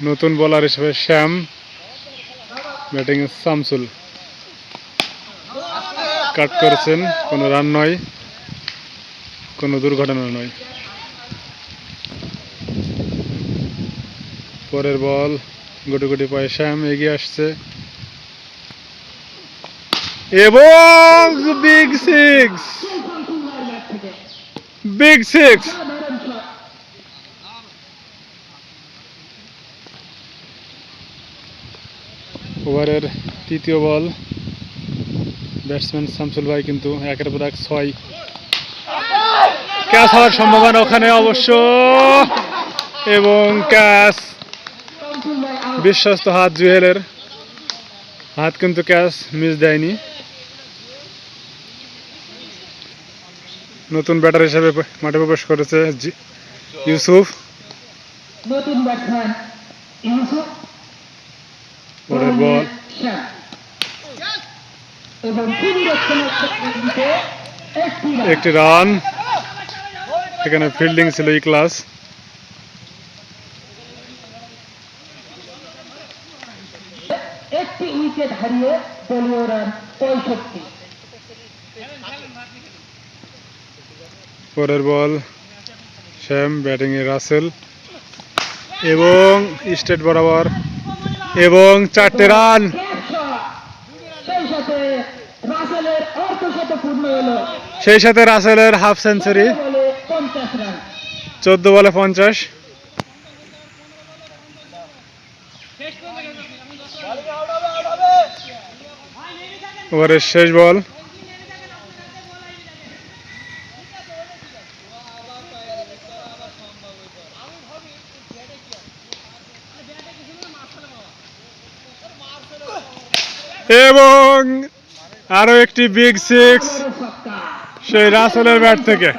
নতুন বোলার হিসেবে শ্যাম, ব্যাটিং শামসুল। কাট করেছেন, কোনো রান নয়, কোনো দুর্ঘটনা নয়। পরের বল, গুটি গুটি পায়ে শ্যাম এগিয়ে আসছে এবং বিগ সিক্স, বিগ সিক্স। ওভারের তৃতীয় বল, ব্যাটসম্যান শামসুল ভাই কিন্তু একের পর এক 6। ক্যাচ হওয়ার সম্ভাবনা ওখানে অবশ্য, এবং ক্যাচ। বিশ্বস্ত হাত জুয়েলের, হাত কিন্তু ক্যাচ মিস দেয়নি। নতুন ব্যাটার হিসেবে মাঠে প্রবেশ করেছে ইউসুফ। পরের বল, একটি রান। এখানে ফিল্ডিং ছিল ক্লাস। একটি উইকেট হারিয়ে দলীয় রান 65। পরের বল, শ্যাম, ব্যাটিং এ রাসেল এবং স্টেট বরাবর, এবং 4টে রান। সেই সাথে রাসেলের হাফ সেঞ্চুরি, 14 বলে 50। ওভারের শেষ বল, এবং আরো একটি বিগ সিক্স সেই রাসেলের ব্যাট থেকে।